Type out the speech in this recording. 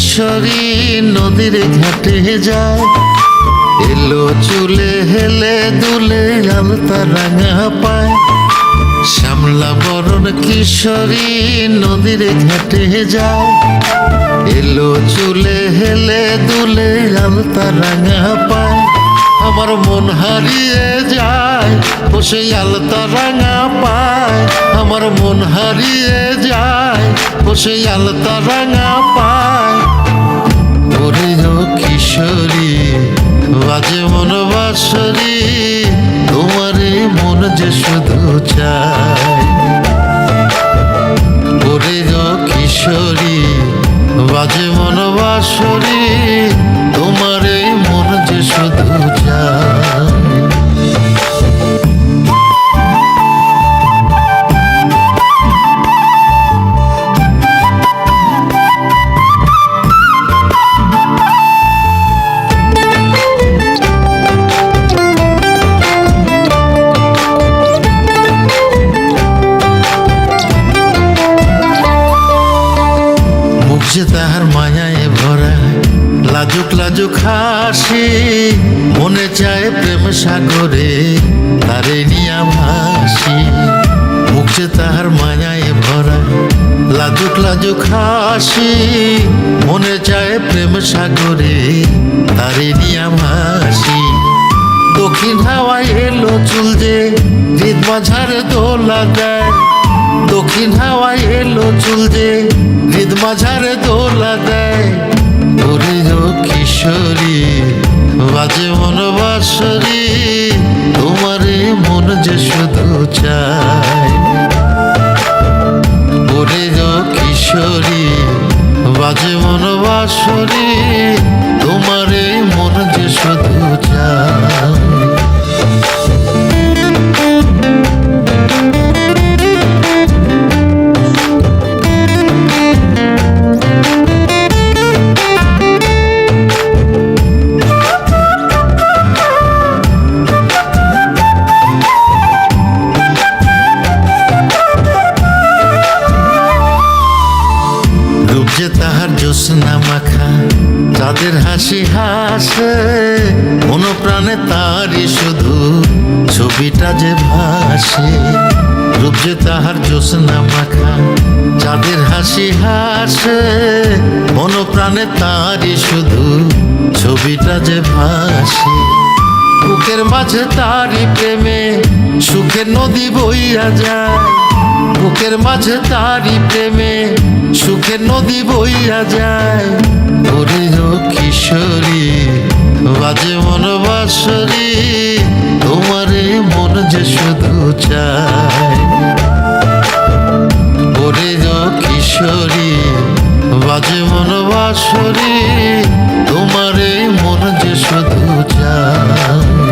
কিশোরী নদীর ঘাটে যায়, এলো চুলে হেলে দুলে আলতা রাঙা পায়। শ্যামলা বরণ কিশোরী নদীর ঘাটে যায়, এলো চুলে হেলে দুলে আলতা রাঙা পায়। আমার মন হারিয়ে যায় ও সেই আলতা রাঙা পায়, আমার মন হারিয়ে যায় ও সেই আলতা রাঙা পায়। ওরে ও কিশোরী বাজে মন বাঁশরি, তোমারে মন যে শুধু চায়। ওরে ও কিশোরী বাজে মন বাঁশরি, তোমারে মন যে শুধু চায়। যে তাহার মায়ায় ভরা লাজুক লাজুক হাসি, মনে চায় প্রেম সাগরে তারে নিয়া ভাসি। মুখ যে তাহার মায়ায় ভরা লাজুক লাজুক হাসি, মনে চায় প্রেম সাগরে তারে নিয়া ভাসি। দক্ষিণ হাওয়ায় এলো চুল যে হৃদ মাঝারে দোলা দেয়, দক্ষিণ হাওয়ায় এলো চুল যে হৃদ মাঝারে দোলা দেয়। ওরে ও কিশোরী বাজে মন বাঁশরি, তোমারে মন যে শুধু চায়। ওরে ও কিশোরী বাজে মন বাঁশরি, তোমারে মন যে শুধু চায়। যে তাহার জ্যোৎস্না মাখা তাদের হাসি হাসে, মন প্রাণে তারই শুধু ছবিটা যে ভাসে। রূপ যে তাহার জ্যোৎস্না মাখা যাদের হাসি হাসে, মন প্রাণে তারই শুধু ছবিটা যে ভাসে। বুকের মাঝে তারই প্রেমে সুখের নদী বইয়া যায়, বুকের মাঝে তারই প্রেমে সুখের নদী বইয়া যায়। ওরে ও কিশোরী বাজে মন বাঁশরি, তোমারে মন যে শুধু চায়। ওরে ও কিশোরী বাজে মন বাঁশরি, তোমারে মন যে শুধু চায়।